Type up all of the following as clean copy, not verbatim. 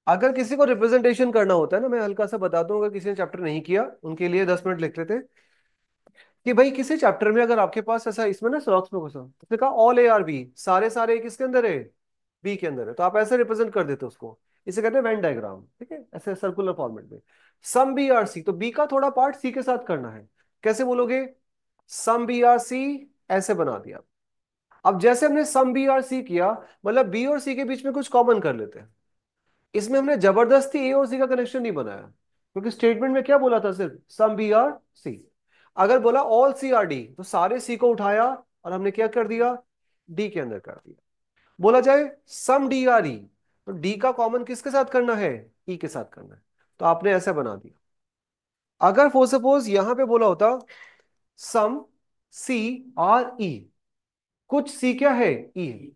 अगर किसी को रिप्रेजेंटेशन करना होता है ना, मैं हल्का सा बताता हूँ, अगर किसी ने चैप्टर नहीं किया उनके लिए 10 मिनट लिख लेते हैं कि भाई किसी चैप्टर में अगर आपके पास ऐसा, इसमें ना सॉक्स में घुसा तो उसने कहा ऑल ए आर बी, सारे सारे किसके अंदर है, बी के अंदर है, तो आप ऐसे रिप्रेजेंट कर देते हो उसको। इसे कहते हैं वेन डायग्राम, ठीक है, ऐसे सर्कुलर फॉर्मेट में। सम बी आर सी, तो बी का थोड़ा पार्ट सी के साथ करना है। कैसे बोलोगे, सम बी आर सी, ऐसे बना दिया। अब जैसे हमने सम बी आर सी किया, मतलब बी और सी के बीच में कुछ कॉमन कर लेते हैं। इसमें हमने जबरदस्ती ए और सी का कनेक्शन नहीं बनाया, क्योंकि स्टेटमेंट में क्या बोला था, सिर्फ सम बी आर सी। अगर बोला ऑल सी आर डी, तो सारे सी को उठाया और हमने क्या कर दिया, डी के अंदर कर दिया। बोला जाए सम डी आर ई, तो डी का कॉमन किसके साथ करना है, ई के साथ करना है, तो आपने ऐसे बना दिया। अगर फॉर सपोज यहां पे बोला होता सम सी आर ई, कुछ सी क्या है, ई है,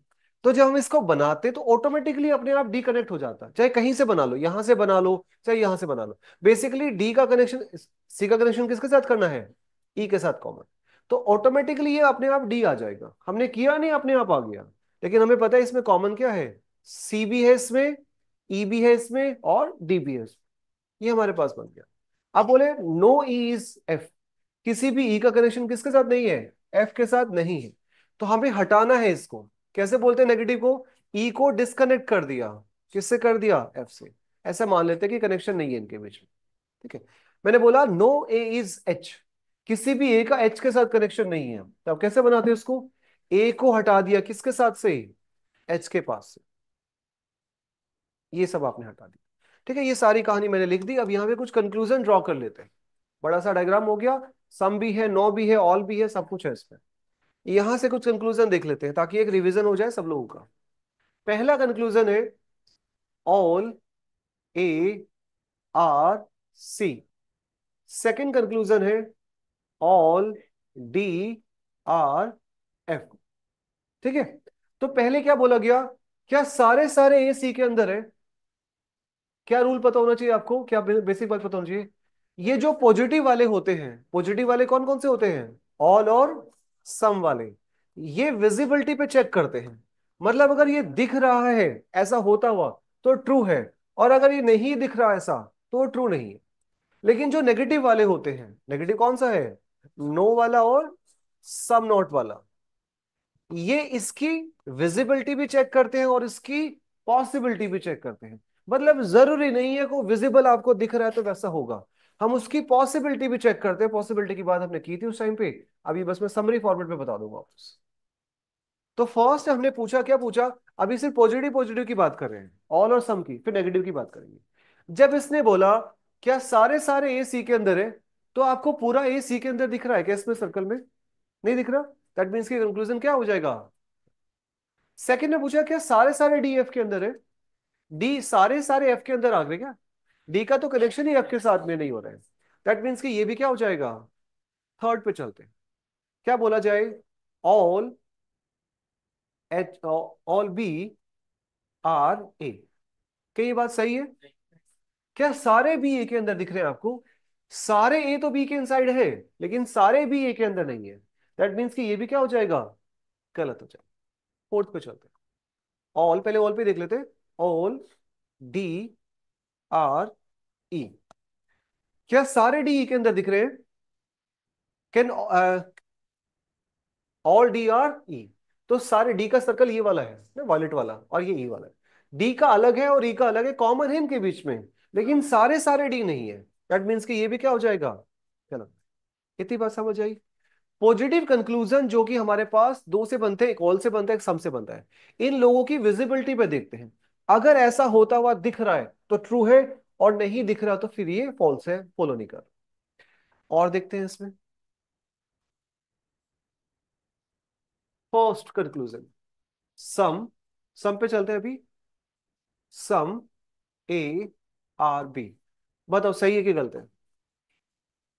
तो जब हम इसको बनाते तो ऑटोमेटिकली अपने आप डी कनेक्ट हो जाता, चाहे कहीं से बना लो, यहां से बना लो, चाहे यहां से बना लो। बेसिकली डी का कनेक्शन, सी का कनेक्शन किसके साथ करना है, ई के साथ कॉमन, तो ऑटोमेटिकली ये अपने आप डी आ जाएगा। हमने किया नहीं, अपने आप आ गया। लेकिन हमें पता है इसमें कॉमन क्या है, सी भी है इसमें, ई भी है इसमें, और डी भी है इसमें। ये हमारे पास बन गया। अब बोले नो ई इज एफ, किसी भी ई का कनेक्शन किसके साथ नहीं है, एफ के साथ नहीं है, तो हमें हटाना है इसको। कैसे बोलते हैं नेगेटिव को, ई को डिस्कनेक्ट कर दिया, किससे कर दिया, एफ से। ऐसा मान लेते हैं कि कनेक्शन नहीं है इनके बीच में, ठीक है। मैंने बोला नो ए इज एच, किसी भी ए का एच के साथ कनेक्शन नहीं है, तो अब कैसे बनाते हैं उसको, ए को हटा दिया किसके साथ से, एच के पास से। ये सब आपने हटा दिया, ठीक है। ये सारी कहानी मैंने लिख दी। अब यहाँ पे कुछ कंक्लूजन ड्रॉ कर लेते हैं। बड़ा सा डायग्राम हो गया, सम भी है, नो भी है, ऑल भी है, सब कुछ है इसमें। यहां से कुछ कंक्लूजन देख लेते हैं ताकि एक रिवीजन हो जाए सब लोगों का। पहला कंक्लूजन है all A are C. Second conclusion है ऑल डी आर एफ, ठीक है। तो पहले क्या बोला गया, क्या सारे सारे ए सी के अंदर है। क्या रूल पता होना चाहिए आपको, क्या बेसिक बात पता होना चाहिए। ये जो पॉजिटिव वाले होते हैं, पॉजिटिव वाले कौन कौन से होते हैं, ऑल और सम वाले, ये विजिबिलिटी पे चेक करते हैं। मतलब अगर ये दिख रहा है ऐसा होता हुआ तो ट्रू है, और अगर ये नहीं दिख रहा ऐसा तो ट्रू नहीं है। लेकिन जो नेगेटिव वाले होते हैं, नेगेटिव कौन सा है, नो वाला और सम नॉट वाला, ये इसकी विजिबिलिटी भी चेक करते हैं और इसकी पॉसिबिलिटी भी चेक करते हैं। मतलब जरूरी नहीं है को विजिबल आपको दिख रहा है तो वैसा होगा, हम उसकी पॉसिबिलिटी भी चेक करते हैं। पॉसिबिलिटी की बात हमने की थी उस टाइम पे, अभी बस मैं समरी फॉर्मेट में बता दूंगा वापस। तो फर्स्ट हमने पूछा, क्या पूछा, अभी सिर्फ पॉजिटिव पॉजिटिव की बात कर रहे हैं, ऑल और सम की, फिर नेगेटिव की बात करेंगे। जब इसने बोला क्या सारे सारे ए सी के अंदर है, तो आपको पूरा ए सी के अंदर दिख रहा है क्या, इसमें सर्कल में नहीं दिख रहा, दैट मीन्स की कंक्लूजन क्या हो जाएगा। सेकंड ने पूछा क्या सारे सारे डी एफ के अंदर है, डी सारे सारे एफ के अंदर आ गए क्या, डी का तो कनेक्शन ही एफ के साथ में नहीं हो रहा है, दैट मीन्स कि ये भी क्या हो जाएगा। थर्ड पे चलते हैं, क्या बोला जाए, all H, all B are A. क्या ये बात सही है, क्या सारे बी ए के अंदर दिख रहे हैं आपको, सारे ए तो बी के इनसाइड है, लेकिन सारे बी ए के अंदर नहीं है, दैट मीन्स कि ये भी क्या हो जाएगा, गलत हो जाएगा। फोर्थ पे चलते हैं, ऑल, पहले ऑल पे देख लेते हैं, ऑल डी आर ई, क्या सारे डी के अंदर दिख रहे हैं, can all D R E, तो सारे डी का सर्कल ये वाला है ना, वॉलेट वाला, और ये ई वाला है। डी का अलग है और ई का अलग है, कॉमन है इनके बीच में, लेकिन सारे सारे डी नहीं है, दैट मीन्स कि ये भी क्या हो जाएगा, चलो। इतनी बात समझ आई। पॉजिटिव कंक्लूजन जो कि हमारे पास दो से बनते हैं, एक ऑल से बनता है, एक सम से बनता है। इन लोगों की विजिबिलिटी पे देखते हैं, अगर ऐसा होता हुआ दिख रहा है तो ट्रू है, और नहीं दिख रहा तो फिर ये फॉल्स है, फॉलो नहीं कर। और देखते हैं इसमें फर्स्ट कंक्लूजन, सम, सम पे चलते हैं अभी, सम ए आर बी, बताओ सही है कि गलत है।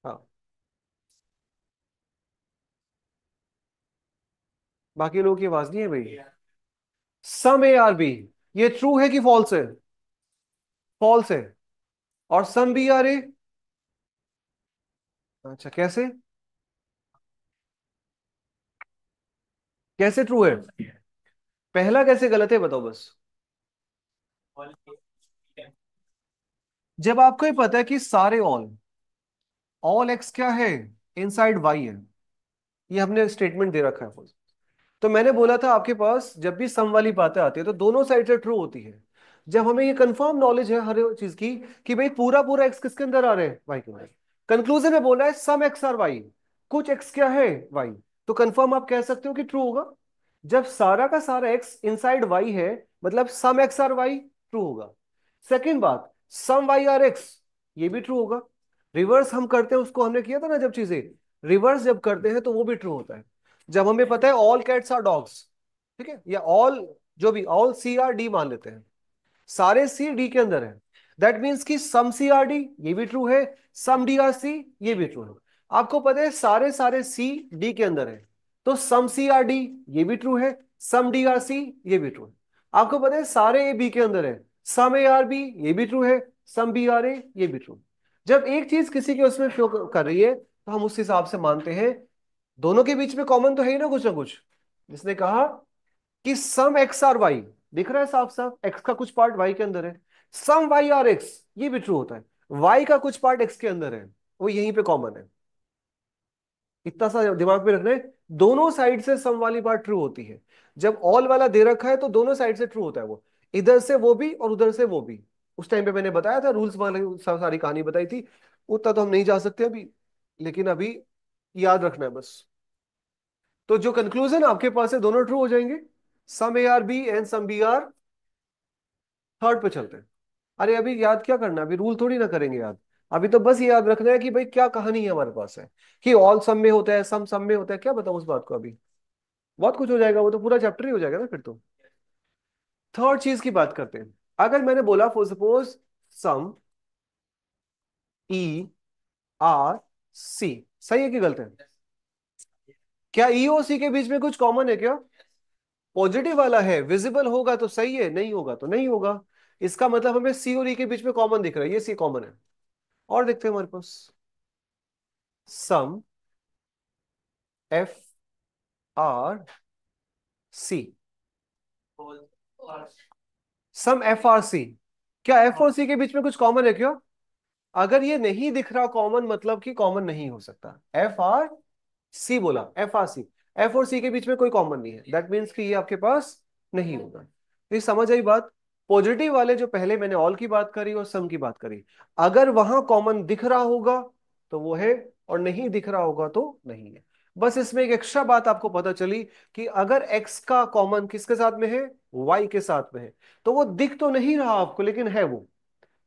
हाँ, बाकी लोगों की आवाज नहीं है भाई। सम ए आर बी, ये ट्रू है कि फॉल्स है, फॉल्स है। और सम बी आर ए, अच्छा कैसे, कैसे ट्रू है, पहला कैसे गलत है बताओ बस। जब आपको ये पता है कि सारे ऑल ऑल एक्स क्या है, इनसाइड वाई है, ये हमने स्टेटमेंट दे रखा है। तो मैंने बोला था आपके पास जब भी सम वाली बातें आती है तो दोनों साइड से ट्रू होती है। जब हमें ये कंफर्म नॉलेज है हर चीज की कि भाई पूरा पूरा एक्स किसके अंदर आ रहे हैं, वाई के अंदर। कंक्लूजन में बोला है सम एक्स आर वाई, कुछ एक्स क्या है, वाई। तो कंफर्म आप कह सकते हो कि ट्रू होगा। जब सारा का सारा एक्स इनसाइड वाई है, मतलब सम एक्स आर वाई, ट्रू होगा। सेकेंड बात, सम वाई आर एक्स, ये भी ट्रू होगा। रिवर्स हम करते हैं, उसको हमने किया था ना जब चीजें, रिवर्स जब करते हैं तो वो भी ट्रू होता है। जब हमें पता है ऑल कैट्स आर डॉग्स, ठीक है, या ऑल, जो भी ऑल सी आर डी मान लेते हैं, सारे सी डी के अंदर है, दैट मीन्स कि सम सी आर डी, ये भी ट्रू है, सम डी आर सी, ये भी ट्रू है। आपको पता है सारे सारे सी डी के अंदर है, तो सम सी आर डी, ये भी ट्रू है, सम डी आर सी, ये भी ट्रू है। आपको पता है सारे ए बी के अंदर है, सम ए आर बी, ये भी ट्रू है, सम बी आर ए, ये भी ट्रू। जब एक चीज किसी के उसमें शो कर रही है तो हम उस हिसाब से मानते हैं दोनों के बीच में कॉमन तो है ही ना कुछ। जिसने कहा कि सम एक्स आर वाई, दिख रहा है साफ साफ एक्स का कुछ पार्ट वाई के अंदर है, सम वाई आर एक्स, ये भी ट्रू होता है, वाई का कुछ पार्ट एक्स के अंदर है, वो यहीं पे कॉमन है। इतना सा दिमाग में रखना है, दोनों साइड से सम वाली बात ट्रू होती है। जब ऑल वाला दे रखा है तो दोनों साइड से ट्रू होता है वो, इधर से वो भी और उधर से वो भी। उस टाइम पे मैंने बताया था रूल्स वाली सारी कहानी बताई थी, उतना तो हम नहीं जा सकते अभी, लेकिन अभी याद रखना है बस। तो जो कंक्लूजन आपके पास है दोनों ट्रू हो जाएंगे, some A are B and some B are. Third पे चलते हैं। अरे अभी याद क्या करना है, अभी रूल थोड़ी ना करेंगे याद। अभी तो बस ये याद रखना है कि भाई क्या कहानी है हमारे पास है, कि ऑल सम में होता है, सम में होता है, क्या बताऊं उस बात को अभी। बहुत कुछ हो जाएगा, वो तो पूरा चैप्टर ही हो जाएगा ना फिर तो। थर्ड चीज की बात करते हैं। अगर मैंने बोला for suppose some E are C, सही है कि गलत है? क्या ई और सी के बीच में कुछ कॉमन है क्या? पॉजिटिव वाला है, विजिबल होगा तो सही है, नहीं होगा तो नहीं होगा। इसका मतलब हमें सी और ई के बीच में कॉमन दिख रहा है, ये सी कॉमन है। और देखते हैं हमारे पास सम एफ आर सी, सम एफ आर सी, क्या एफ और सी के बीच में कुछ कॉमन है क्या? अगर ये नहीं दिख रहा कॉमन, मतलब कि कॉमन नहीं हो सकता। एफ आर सी बोला, एफ आर सी, एफ और सी के बीच में कोई कॉमन नहीं है, दैट मीन्स कि ये आपके पास नहीं होगा। तो ये समझ आई बात। पॉजिटिव वाले जो पहले मैंने ऑल की बात करी और सम की बात करी, अगर वहां कॉमन दिख रहा होगा तो वो है, और नहीं दिख रहा होगा तो नहीं है। बस इसमें एक एक्स्ट्रा बात आपको पता चली कि अगर x का कॉमन किसके साथ में है, y के साथ में है, तो वो दिख तो नहीं रहा आपको लेकिन है वो।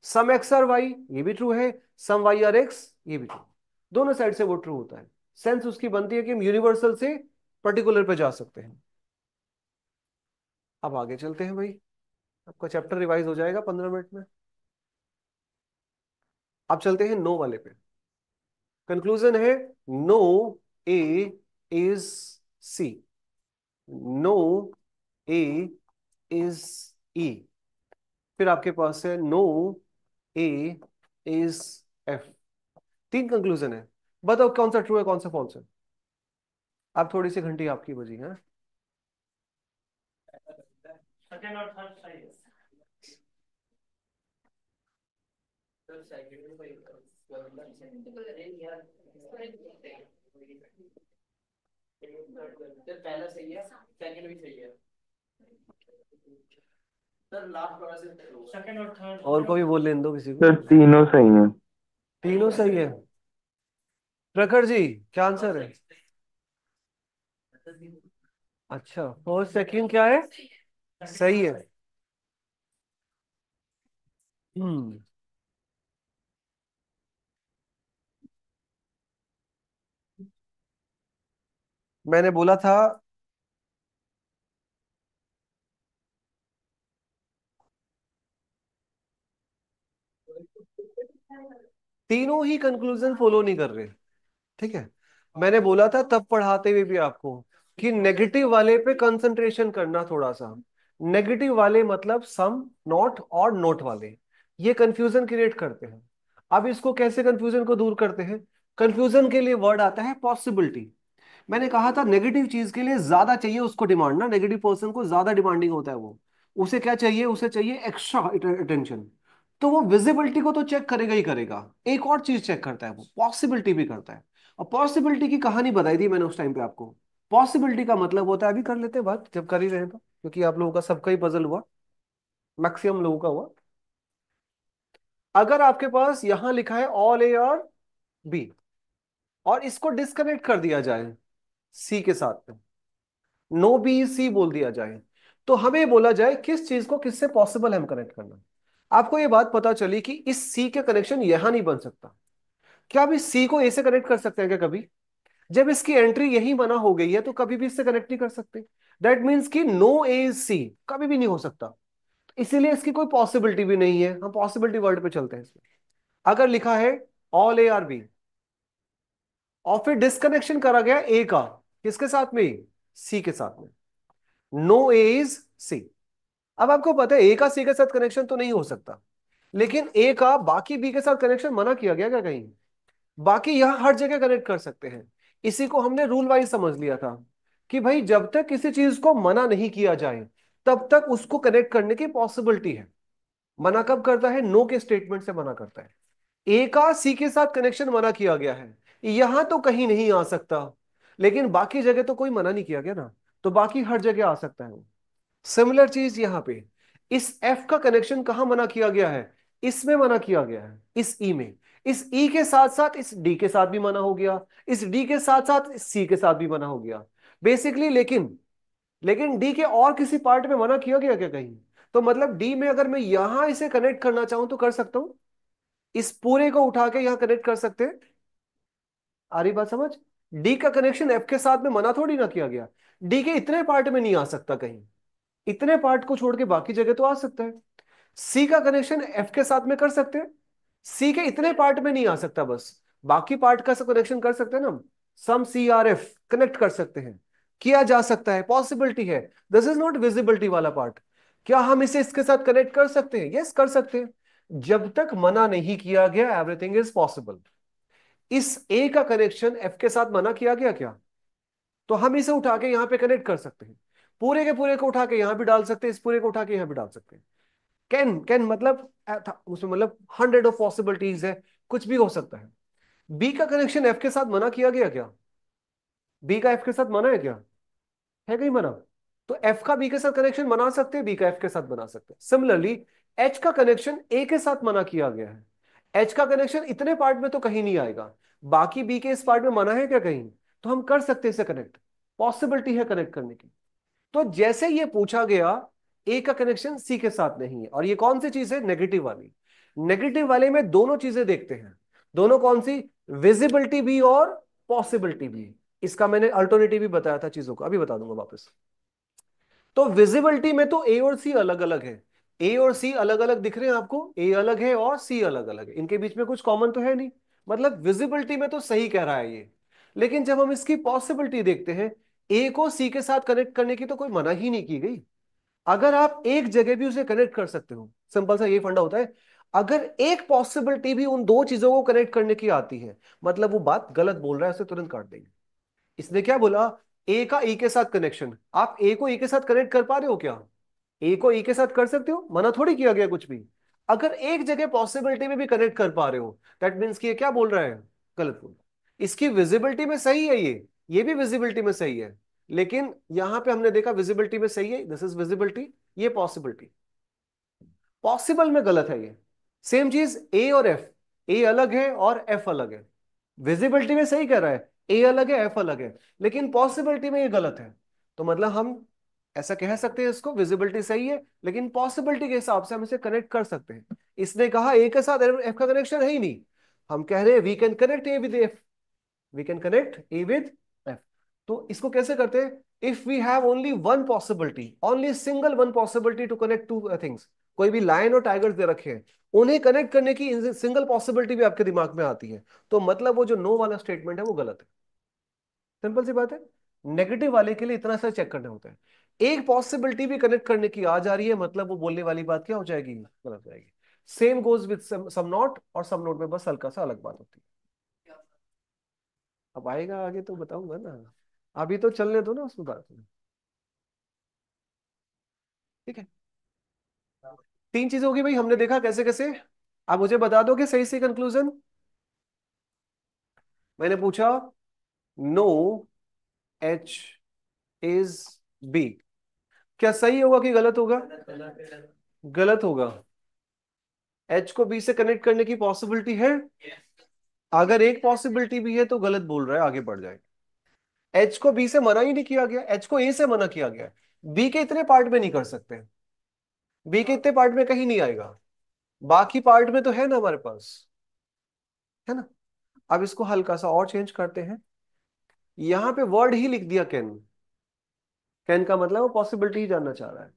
सम एक्स आर वाई, ये भी ट्रू है, सम वाई आर एक्स, ये भी ट्रू। दोनों साइड से वो ट्रू होता है। सेंस उसकी बनती है कि हम यूनिवर्सल से पर्टिकुलर पे जा सकते हैं। अब आगे चलते हैं भाई, आपका चैप्टर रिवाइज हो जाएगा 15 मिनट में। अब चलते हैं नो वाले पे। कंक्लूजन है no A is C, no A is E, फिर आपके पास है नो ए इज एफ। तीन कंक्लूजन है, बताओ कौन सा ट्रू है कौन सा फॉल्स है। अब थोड़ी सी घंटी आपकी बजी है। सेकंड और थर्ड सही है। पहला सही है, सेकंड भी सही है। सर लास्ट वाला से सेकंड और थर्ड और को भी बोल लेने दो किसी को। सर तीनों सही हैं। तीनों सही है। प्रखर जी, क्या आंसर है? अच्छा, फर्स्ट सेकंड क्या है, सही है। हम्म। मैंने बोला था तीनों ही कंक्लूजन फॉलो नहीं कर रहे, ठीक है। मैंने बोला था तब पढ़ाते हुए भी आपको कि नेगेटिव वाले पे कंसंट्रेशन करना थोड़ा सा। नेगेटिव वाले मतलब सम नॉट और नोट वाले, ये कंफ्यूजन क्रिएट करते हैं। अब इसको कैसे कंफ्यूजन को दूर करते हैं? कंफ्यूजन के लिए वर्ड आता है पॉसिबिलिटी। मैंने कहा था नेगेटिव चीज के लिए ज्यादा चाहिए उसको डिमांड, ना नेगेटिव पर्सन को ज्यादा डिमांडिंग होता है वो। उसे क्या चाहिए, उसे चाहिए एक्स्ट्रा अटेंशन। तो वो विजिबिलिटी को तो चेक करेगा ही करेगा, एक और चीज चेक करता है, वो पॉसिबिलिटी भी करता है। और पॉसिबिलिटी की कहानी बताई थी मैंने उस टाइम पे आपको। पॉसिबिलिटी का मतलब होता है, अभी कर लेते हैं बात जब कर ही रहे हैं तो, क्योंकि आप लोगों का सबका ही पजल हुआ, मैक्सिमम लोगों का हुआ। अगर आपके पास यहां लिखा है ऑल ए और बी, और इसको डिस्कनेक्ट कर दिया जाए सी के साथ में, नो बी सी बोल दिया जाए, तो हमें बोला जाए किस चीज को किससे पॉसिबल है हम कनेक्ट करना। आपको ये बात पता चली कि इस सी का कनेक्शन यहां नहीं बन सकता। क्या आप इस सी को ए से कनेक्ट कर सकते हैं क्या कभी? जब इसकी एंट्री यही मना हो गई है तो कभी भी इससे कनेक्ट नहीं कर सकते। दैट मीन्स कि नो ए इज सी कभी भी नहीं हो सकता, इसीलिए इसकी कोई पॉसिबिलिटी भी नहीं है। हम पॉसिबिलिटी वर्ड पे चलते हैं इसमें। अगर लिखा है ऑल ए आर बी, और फिर डिस्कनेक्शन करा गया ए का, किसके साथ में? सी के साथ में। No A is C. अब आपको पता है ए का सी के साथ कनेक्शन तो नहीं हो सकता, लेकिन ए का बाकी बी के साथ कनेक्शन मना किया गया क्या कहीं? बाकी यहां हर जगह कनेक्ट कर सकते हैं। इसी को हमने रूल वाइज समझ लिया था कि भाई जब तक किसी चीज को मना नहीं किया जाए तब तक उसको कनेक्ट करने की पॉसिबिलिटी है। मना कब करता है? नो के स्टेटमेंट से मना करता है। ए का सी के साथ कनेक्शन मना किया गया है, यहां तो कहीं नहीं आ सकता, लेकिन बाकी जगह तो कोई मना नहीं किया गया ना, तो बाकी हर जगह आ सकता है वो। सिमिलर चीज यहां पे, इस एफ का कनेक्शन कहां मना किया गया है? इसमें मना किया गया है, इस ई में। इस ई के साथ साथ इस डी के साथ भी मना हो गया, इस डी के साथ साथ इस सी के साथ भी मना हो गया बेसिकली। लेकिन लेकिन डी के और किसी पार्ट में मना किया गया क्या कहीं? तो मतलब डी में अगर मैं यहां इसे कनेक्ट करना चाहूं तो कर सकता हूं, इस पूरे को उठा के यहां कनेक्ट कर सकते हैं। आ रही बात समझ? डी का कनेक्शन एफ के साथ में मना थोड़ी ना किया गया। डी के इतने पार्ट में नहीं आ सकता कहीं, इतने पार्ट को छोड़ के बाकी जगह तो आ सकता है। सी का कनेक्शन एफ के साथ में कर सकते हैं, सी के इतने पार्ट में नहीं आ सकता, बस बाकी पार्ट का कनेक्शन कर सकते हैं ना हम। सम सी आर एफ कनेक्ट कर सकते हैं, किया जा सकता है, पॉसिबिलिटी है। दिस इज नॉट विजिबिलिटी वाला पार्ट। क्या हम इसे इसके साथ कनेक्ट कर सकते हैं? यस कर सकते हैं। जब तक मना नहीं किया गया एवरीथिंग इज पॉसिबल। इस ए का कनेक्शन एफ के साथ मना किया गया क्या? तो हम इसे उठा के यहां पे कनेक्ट कर सकते हैं। पूरे के पूरे को उठा के यहां भी डाल सकते हैं, इस पूरे को उठा के यहां भी डाल सकते हैं। कैन मतलब उसमें मतलब 100 ऑफ पॉसिबिलिटीज है, कुछ भी हो सकता है। बी का कनेक्शन एफ के साथ मना किया गया क्या? बी का एफ के साथ मना है क्या? है कहीं मना? तो एफ का बी के साथ कनेक्शन बना सकते हैं, बी का एफ के साथ बना सकते हैं। सिमिलरली एच का कनेक्शन ए के साथ मना किया गया है, एच का कनेक्शन इतने पार्ट में तो कहीं नहीं आएगा, बाकी बी के इस पार्ट में मना है क्या कहीं? तो हम कर सकते हैं इसे कनेक्ट, पॉसिबिलिटी है कनेक्ट करने की। तो जैसे ये पूछा गया ए का कनेक्शन सी के साथ नहीं है, और ये कौन सी चीज है? नेगेटिव वाली। नेगेटिव वाले में दोनों चीजें देखते हैं। दोनों कौन सी? विजिबिलिटी भी और पॉसिबिलिटी भी। इसका मैंने अल्टरनेटिव भी बताया था चीजों को, अभी बता दूंगा वापस। तो विजिबिलिटी में तो ए और सी अलग अलग है। ए और सी अलग अलग दिख रहे हैं आपको, ए अलग है और सी अलग अलग है, इनके बीच में कुछ कॉमन तो है नहीं। मतलब विजिबिलिटी में तो सही कह रहा है ये। लेकिन जब हम इसकी पॉसिबिलिटी देखते हैं, ए को सी के साथ कनेक्ट करने की तो कोई मना ही नहीं की गई। अगर आप एक जगह भी उसे कनेक्ट कर सकते हो, सिंपल सा ये फंडा होता है। अगर एक पॉसिबिलिटी भी उन दो चीजों को कनेक्ट करने की आती है, मतलब वो बात गलत बोल रहा है, उसे तुरंत काट देंगे। इसने क्या बोला? ए का ई के साथ कनेक्शन। आप ए को ई के साथ कनेक्ट कर पा रहे हो क्या? ए को ई के साथ कर सकते हो, मना थोड़ी किया गया कुछ भी। अगर एक जगह पॉसिबिलिटी में भी कनेक्ट कर पा रहे हो, दैट मीन्स कि ये क्या बोल रहा है? गलत बोल रहा है। इसकी विजिबिलिटी में सही है ये भी विजिबिलिटी में सही है, लेकिन यहां पे हमने देखा विजिबिलिटी में सही है, दिस इज विजिबिलिटी, ये पॉसिबिलिटी। पॉसिबल में गलत है ये। सेम चीज ए और एफ, ए अलग है और एफ अलग है। विजिबिलिटी में सही कह रहा है, ए अलग है एफ अलग है, लेकिन पॉसिबिलिटी में ये गलत है। तो मतलब हम ऐसा कह सकते हैं इसको, विजिबिलिटी सही है लेकिन पॉसिबिलिटी के हिसाब से हम इसे कनेक्ट कर सकते हैं। इसने कहा ए के साथ एफ का कनेक्शन है ही नहीं, हम कह रहे हैं we can connect A with F, we can connect A with F. तो इसको कैसे करते हैं? If we have only one possibility, only single one possibility to connect two things, कोई भी लायन और टाइगर्स दे रखे हैं, उन्हें कनेक्ट करने की सिंगल पॉसिबिलिटी भी आपके दिमाग में आती है, तो मतलब वो जो नो वाला स्टेटमेंट है वो गलत है। सिंपल सी बात है। नेगेटिव वाले के लिए इतना सा चेक करना होता है। एक पॉसिबिलिटी भी कनेक्ट करने की आ जा रही है, मतलब वो बोलने वाली बात क्या हो जाएगी? गलत हो जाएगी। Same goes with some not, और सम नॉट में बस हल्का सा अलग बात होती है। अब आएगा आगे तो बताऊंगा ना, अभी तो चलने दो ना उसमें बात में। ठीक है, तीन चीजें होगी भाई, हमने देखा कैसे कैसे आप मुझे बता दो कि सही सही कंक्लूजन। मैंने पूछा नो एच इज बी, क्या सही होगा कि गलत होगा? गलत होगा। एच को बी से कनेक्ट करने की पॉसिबिलिटी है? अगर एक पॉसिबिलिटी भी है तो गलत बोल रहा है, आगे बढ़ जाए। एच को बी से मना ही नहीं किया गया, एच को ए से मना किया गया। बी के इतने पार्ट में नहीं कर सकते, बी के इतने पार्ट में कहीं नहीं आएगा, बाकी पार्ट में तो है ना हमारे पास, है ना। अब इसको हल्का सा और चेंज करते हैं, यहां पे वर्ड ही लिख दिया कैन। कैन का मतलब वो पॉसिबिलिटी ही जानना चाह रहा है।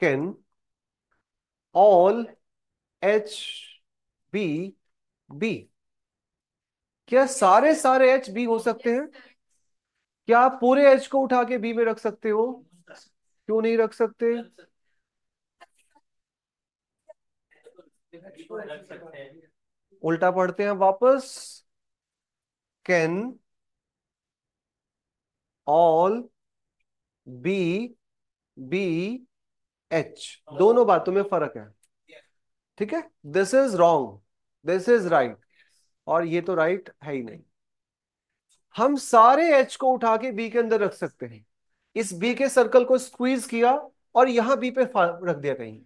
Can all H be B, क्या सारे सारे एच बी हो सकते हैं? क्या आप पूरे एच को उठा के बी में रख सकते हो? क्यों नहीं रख सकते? उल्टा पढ़ते हैं वापस। Can all B be H, दोनों बातों में फर्क है, ठीक है। This is wrong, this is right, और ये तो राइट है ही नहीं। हम सारे एच को उठा के बी के अंदर रख सकते हैं, इस बी के सर्कल को स्क्वीज किया और यहां बी पे रख दिया कहीं।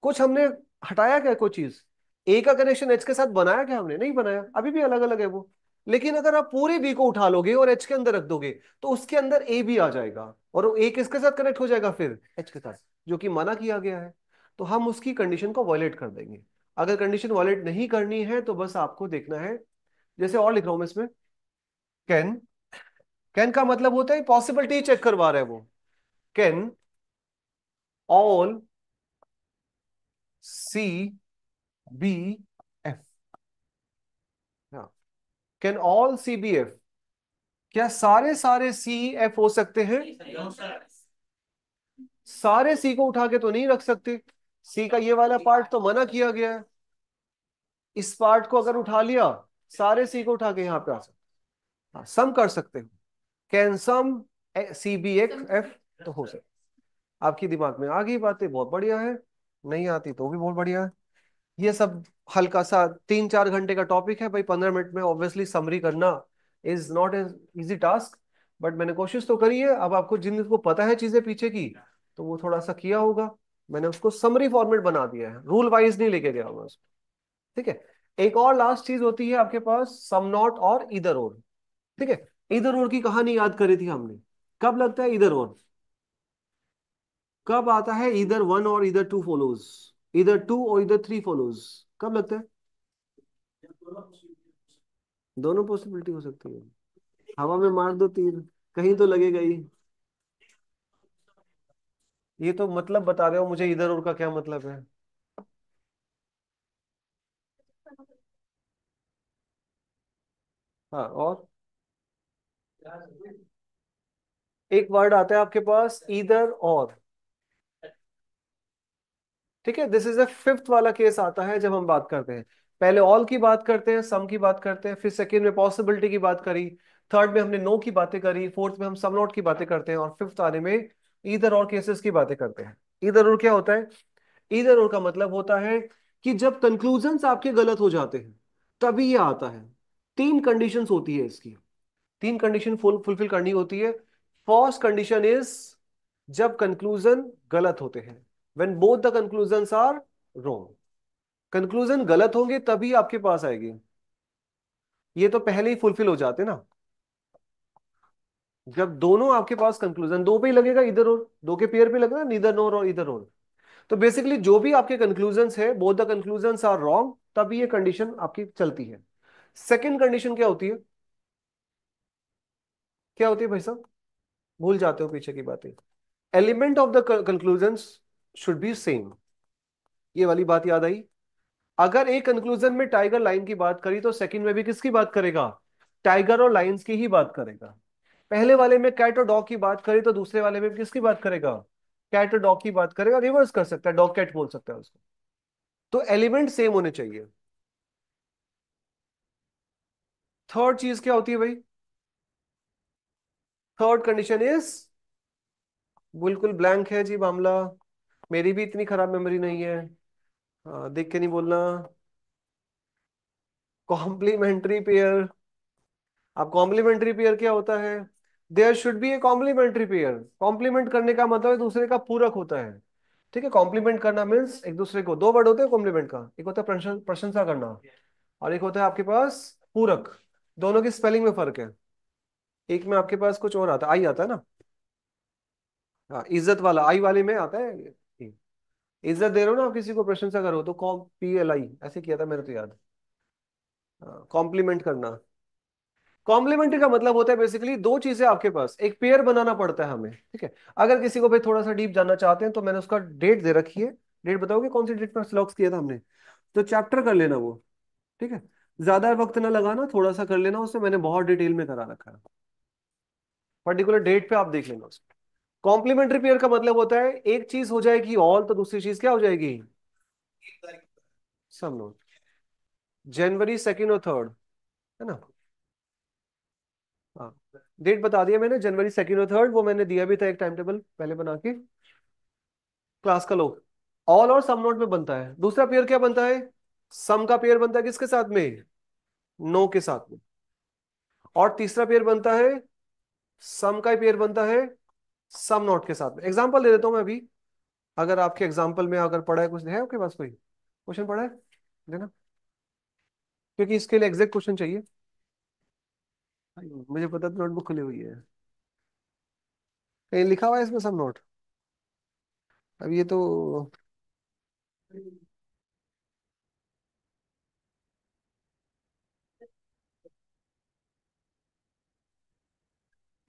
कुछ हमने हटाया क्या? कोई चीज? ए का कनेक्शन एच के साथ बनाया क्या हमने? नहीं बनाया, अभी भी अलग अलग है वो। लेकिन अगर आप पूरे बी को उठा लोगे और एच के अंदर रख दोगे तो उसके अंदर ए भी आ जाएगा, और वो ए किसके साथ कनेक्ट हो जाएगा फिर? एच के साथ, जो कि मना किया गया है। तो हम उसकी कंडीशन को वायलेट कर देंगे। अगर कंडीशन वायलेट नहीं करनी है तो बस आपको देखना है, जैसे और लिख रहा हूं मैं इसमें, कैन, कैन का मतलब होता है पॉसिबिलिटी चेक करवा रहा है वो। Can all C be F, can all C be F, क्या सारे सारे सी एफ हो सकते हैं? सारे सी को उठा के तो नहीं रख सकते, सी का ये वाला पार्ट तो मना किया गया है। इस पार्ट को अगर उठा लिया, सारे सी को उठा के यहां पे आ सकते, हाँ सम कर सकते हो। कैन सम सी बी एक एफ, तो हो सकता। आपकी दिमाग में आ गई बातें, बहुत बढ़िया है। नहीं आती तो भी बहुत बढ़िया है। ये सब हल्का सा 3-4 घंटे का टॉपिक है भाई, 15 मिनट में ऑब्वियसली समरी करना is not as easy task, but मैंने कोशिश तो करी है। अब आपको जिनको पता है चीजें पीछे की, तो वो थोड़ा सा किया होगा। मैंने उसको समरी फॉर्मेट बना दिया है, रूल वाइज नहीं लेके गया मैं उसको, ठीक है। एक और लास्ट चीज होती है आपके पास, सम नॉट और इधर और, ठीक है। इधर और की कहानी याद करी थी हमने, कब लगता है इधर और? कब आता है इधर वन और इधर टू फॉलोज, इधर टू और इधर थ्री फॉलोज, कब लगता है? दोनों पॉसिबिलिटी हो सकती है। हवा में मार दो तीर, कहीं तो लगेगा ही। ये तो मतलब बता रहे हो मुझे, इधर और का क्या मतलब है? हाँ, और एक वर्ड आता है आपके पास इधर और, ठीक है। दिस इज अ फिफ्थ वाला केस आता है जब हम बात करते हैं। पहले ऑल की बात करते हैं, सम की बात करते हैं, फिर सेकंड में पॉसिबिलिटी की बात करी, थर्ड में हमने नो की बातें करी, फोर्थ में हम सम नॉट की बातें करते हैं, और फिफ्थ आने में इधर और केसेस की बातें करते हैं। इधर और क्या होता है? इधर और का मतलब होता है कि जब कंक्लूजन्स आपके गलत हो जाते हैं तभी ये आता है। तीन कंडीशंस होती है इसकी, तीन कंडीशन फुलफिल करनी होती है। फर्स्ट कंडीशन इज जब कंक्लूजन गलत होते हैं, when both the conclusions are wrong. Conclusion गलत होंगे तभी आपके पास आएगी, ये तो पहले ही फुलफिल हो जाते ना। जब दोनों आपके पास कंक्लूजन दो पे ही लगेगा, इधर और दो के पेयर पे लगेगा, नीदर नोर और इधर और। तो बेसिकली जो भी आपके कंक्लूजन्स है, both the conclusions are wrong, तभी ये कंडीशन आपकी चलती है। सेकंड कंडीशन क्या होती है? क्या होती है भाई साहब? भूल जाते हो पीछे की बातें। Element of the conclusions should be same, ये वाली बात याद आई। अगर एक कंक्लूजन में टाइगर लाइन की बात करी तो सेकंड में भी किसकी बात करेगा? टाइगर और लाइंस की ही बात करेगा। पहले वाले में कैट और डॉग की बात करी तो दूसरे वाले में किसकी बात करेगा? कैट और डॉग की बात करेगा, रिवर्स कर सकता है, डॉग कैट बोल सकता है उसको। तो एलिमेंट सेम होने चाहिए। थर्ड चीज क्या होती है भाई? थर्ड कंडीशन इज, बिल्कुल ब्लैंक है जी मामला, मेरी भी इतनी खराब मेमोरी नहीं है। हाँ, देख के नहीं बोलना। Complementary pair. अब कॉम्प्लीमेंट्री पेयर क्या होता है? There should be a complementary pair. Complement करने का मतलब है दूसरे का पूरक होता है। ठीक है, कॉम्प्लीमेंट करना मीन्स एक दूसरे को, दो वर्ड होते हैं कॉम्प्लीमेंट का, एक होता है प्रशंसा करना, और एक होता है आपके पास पूरक। दोनों की स्पेलिंग में फर्क है। एक में आपके पास कुछ और आता है, आई आता है ना। हाँ, इज्जत वाला आई वाले में आता है। इज्जत दे रहे हो ना आप किसी को, प्रशंसा करो तो कॉम PLI ऐसे किया था मैंने तो याद। कॉम्प्लीमेंट करना। कॉम्प्लीमेंट्री का मतलब होता है बेसिकली दो चीजें आपके पास, एक पेयर बनाना पड़ता है हमें। ठीक है, अगर किसी को भाई थोड़ा सा डीप जानना चाहते हैं तो मैंने उसका डेट दे रखी है। डेट बताओगे कौन सी डेट पर स्लॉग्स किया था हमने? तो चैप्टर कर लेना वो। ठीक है, ज्यादा वक्त ना लगाना, थोड़ा सा कर लेना उससे, मैंने बहुत डिटेल में करा रखा है। पर्टिकुलर डेट पे आप देख लेना उसको। कॉम्प्लीमेंट्री पेयर का मतलब होता है एक चीज हो जाएगी ऑल तो दूसरी चीज क्या हो जाएगी? सम नोट। जनवरी सेकेंड और थर्ड, है ना। हाँ, डेट बता दिया मैंने, जनवरी सेकेंड और थर्ड, वो मैंने दिया भी था एक टाइम टेबल पहले बना के। क्लास का लोग ऑल और सम नोट में बनता है। दूसरा पेयर क्या बनता है? सम का पेयर बनता है किसके साथ में? नो के साथ में। और तीसरा पेयर बनता है, सम का ही पेयर बनता है सम नोट के साथ में। एग्जांपल दे देता हूं मैं अभी। अगर आपके एग्जांपल में अगर पढ़ा है, कुछ है आपके पास कोई क्वेश्चन पढ़ा है देना, क्योंकि इसके लिए एग्जैक्ट क्वेश्चन चाहिए। मुझे पता तो नोटबुक खुली हुई है, कहीं लिखा हुआ है इसमें सम नोट? अब ये तो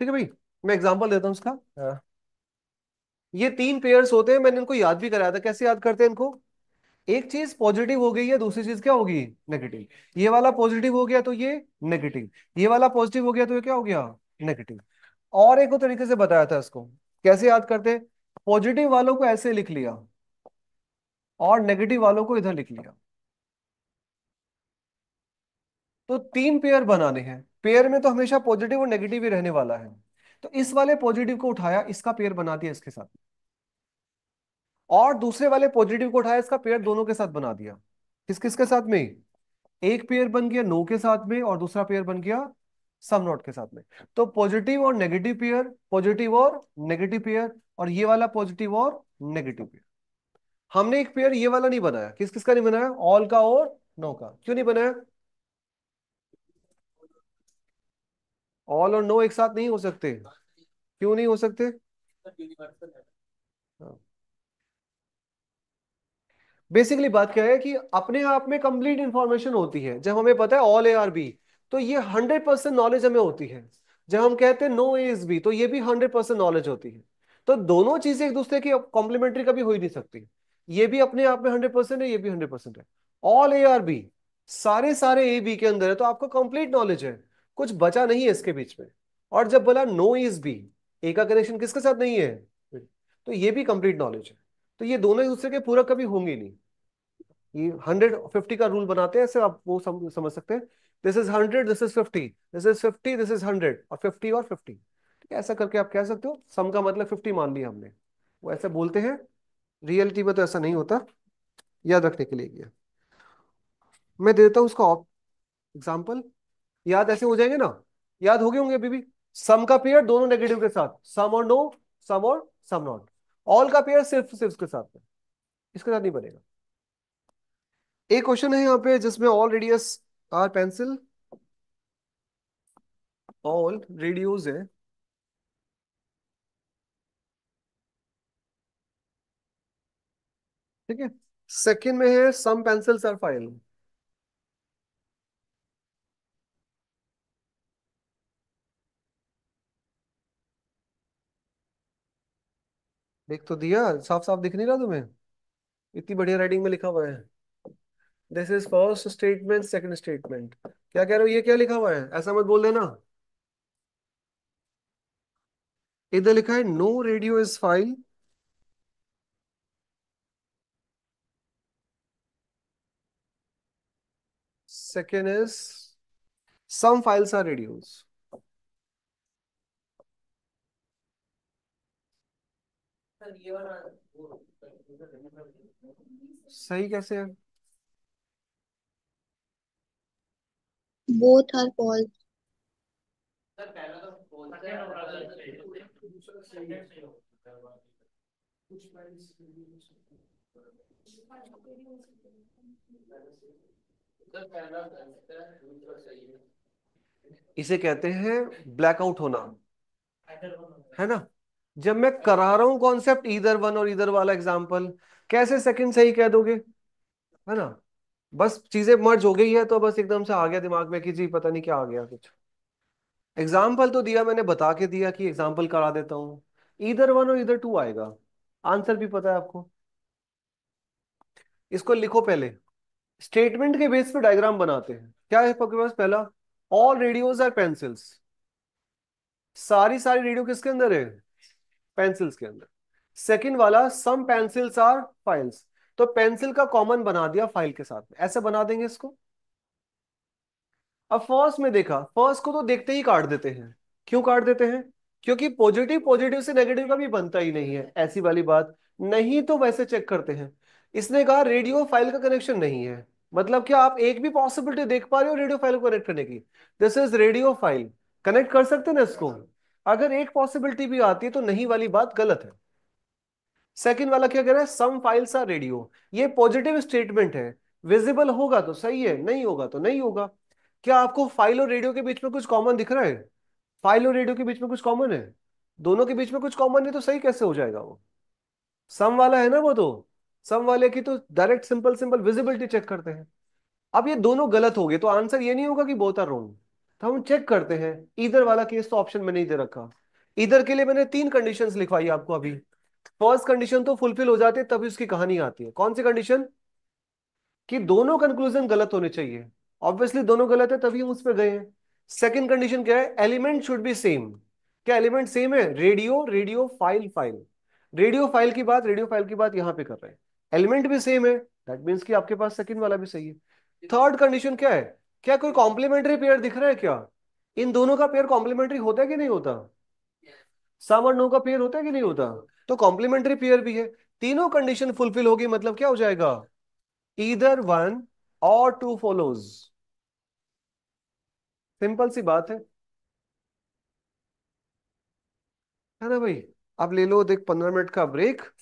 ठीक है भाई, मैं एग्जांपल देता हूँ उसका। हाँ। ये तीन पेयर्स होते हैं, मैंने इनको याद भी कराया था, कैसे याद करते हैं इनको? एक चीज पॉजिटिव हो गई है, दूसरी चीज क्या होगी? नेगेटिव। ये वाला पॉजिटिव हो गया तो ये नेगेटिव, ये वाला पॉजिटिव हो गया तो ये क्या हो गया? नेगेटिव। और एक और तरीके से बताया था इसको, कैसे याद करते? पॉजिटिव वालों को ऐसे लिख लिया और नेगेटिव वालों को इधर लिख लिया। तो तीन पेयर बनाने हैं, पेयर में तो हमेशा पॉजिटिव और नेगेटिव ही रहने वाला है। तो इस वाले पॉजिटिव को उठाया, इसका पेयर बना दिया इसके साथ, और दूसरे वाले पॉजिटिव को उठाया, इसका पेयर दोनों के साथ बना दिया। किस किस के साथ में? एक पेयर बन गया नो के साथ में, और दूसरा पेयर बन गया सम नॉट के साथ में। तो पॉजिटिव और नेगेटिव पेयर, पॉजिटिव और नेगेटिव पेयर, और ये वाला पॉजिटिव और नेगेटिव पेयर। हमने एक पेयर ये वाला नहीं बनाया, किस किस का नहीं बनाया? ऑल का और नो का। क्यों नहीं बनाया? ऑल और नो एक साथ नहीं हो सकते। क्यों नहीं हो सकते? हाँ। बेसिकली बात क्या है कि अपने आप में कंप्लीट इंफॉर्मेशन होती है जब हमें पता है ऑल A और B, तो ये 100% नॉलेज हमें होती है। जब हम कहते हैं नो A is B, तो ये भी 100% नॉलेज होती है। तो दोनों चीजें एक दूसरे की कॉम्प्लीमेंट्री कभी हो ही नहीं सकती। ये भी अपने आप में 100% है, ये भी 100% है। ऑल A और B, सारे सारे A B के अंदर है, तो आपको कंप्लीट नॉलेज है, कुछ बचा नहीं है इसके बीच में। और जब बोला नो A is B, ए का कनेक्शन किसके साथ नहीं है, तो ये भी कंप्लीट नॉलेज है। तो ये दोनों एक दूसरे के पूरक कभी होंगे नहीं। ये 150 का रूल बनाते हैं ऐसे, आप वो समझ सकते हैं। This is 100, this is 50, this is 50, this is 100, और 50 और 50। ठीक है, ऐसा करके आप कह सकते हो, सम का मतलब 50 मान लिया हमने। वो ऐसे बोलते हैं, रियलिटी में तो ऐसा नहीं होता। याद रखने के लिए किया। मैं देता हूँ उसका एग्जाम्पल, याद ऐसे हो जाएंगे ना। याद हो गए होंगे अभी भी। सम का पेयर दोनों नेगेटिव के साथ, सम और नो, सम और सम नॉट। ऑल का पेयर सिर्फ सिर्फ इसके साथ में, इसके साथ नहीं बनेगा। एक क्वेश्चन है यहाँ पे जिसमें all radius are pencil, all radios है। ठीक है, सेकंड में है सम पेंसिल्स आर फाइल। देख तो दिया, साफ साफ दिख नहीं रहा तुम्हें? इतनी बढ़िया राइटिंग में लिखा हुआ है। This is first statement, second statement. क्या कह रहे हो, ये क्या लिखा हुआ है? ऐसा मत बोल देना। इधर लिखा है no radio is file, second is some files are radios. सही कैसे है? Both are false. सर पहला तो बोलता है दूसरा सही है। सर पहला गलत है दूसरा सही है। इसे कहते हैं ब्लैकआउट होना, है ना। जब मैं करा रहा हूं कॉन्सेप्ट ईदर वन और ईदर वाला एग्जाम्पल, कैसे सेकंड सही कह दोगे, है ना। बस चीजें मर्ज हो गई है तो बस एकदम से आ गया दिमाग में कि जी पता नहीं क्या आ गया कुछ। एग्जाम्पल तो दिया मैंने, बता के दिया कि एग्जाम्पल करा देता हूँ। ईदर वन और ईदर टू आएगा, आंसर भी पता है आपको। इसको लिखो पहले, स्टेटमेंट के बेस पे डायग्राम बनाते हैं। क्या है आपके पास, पहला ऑल रेडियोज आर पेंसिल्स, सारी सारी रेडियो किसके अंदर है, पेंसिल्स के अंदर। सेकंड वाला सम पेंसिल्स आर फाइल्स, तो पेंसिल का कॉमन बना दिया फाइल के साथ में, ऐसे बना देंगे इसको। अब फर्स्ट में देखा, फर्स्ट को तो देखते ही काट देते हैं। क्यों काट देते हैं, क्योंकि पॉजिटिव पॉजिटिव से नेगेटिव का भी बनता ही नहीं है, ऐसी वाली बात नहीं। तो वैसे चेक करते हैं। इसने कहा रेडियो फाइल का कनेक्शन नहीं है, मतलब क्या आप एक भी पॉसिबिलिटी देख पा रहे हो रेडियो फाइल को कनेक्ट करने की, this is radio file, connect कर सकते हैं ना इसको। अगर एक पॉसिबिलिटी भी आती है तो नहीं वाली बात गलत है। सेकंड वाला क्या कह रहा है, सम फाइल्स आर रेडियो, ये पॉजिटिव स्टेटमेंट है। विजिबल होगा तो सही है, नहीं होगा तो नहीं होगा। क्या आपको फाइल और रेडियो के बीच में कुछ कॉमन दिख रहा है, फाइल और रेडियो के बीच में कुछ कॉमन है, दोनों के बीच में कुछ कॉमन नहीं तो सही कैसे हो जाएगा वो। सम वाला है ना वो तो, सम वाले की तो direct simple simple visibility check करते हैं। अब ये दोनों गलत हो गए तो आंसर ये नहीं होगा कि बोथ आर रॉन्ग, तो हम चेक करते हैं। इधर वाला केस तो ऑप्शन में नहीं दे रखा। इधर के लिए मैंने तीन कंडीशंस लिखवाई आपको अभी। फर्स्ट कंडीशन तो फुलफिल हो जाती है तभी उसकी कहानी आती है। कौन सी कंडीशन, कि दोनों कंक्लूजन गलत होने चाहिए। ऑब्वियसली दोनों गलत है तभी हम उस पर गए हैं। सेकंड कंडीशन क्या है, एलिमेंट शुड बी सेम। क्या एलिमेंट सेम है, radio radio file file, radio file की बात यहां पे कर रहे हैं। एलिमेंट भी सेम है, दैट मीन्स कि आपके पास सेकंड वाला भी सही है। थर्ड कंडीशन क्या है, क्या कोई कॉम्प्लीमेंट्री पेयर दिख रहा है क्या, इन दोनों का पेयर कॉम्प्लीमेंट्री होता है कि नहीं होता, सम और नो का पेयर होता है कि नहीं होता, तो कॉम्प्लीमेंट्री पेयर भी है। तीनों कंडीशन फुलफिल होगी मतलब क्या हो जाएगा, ईदर वन और टू फॉलोज। सिंपल सी बात है ना भाई। अब ले लो देख 15 मिनट का ब्रेक।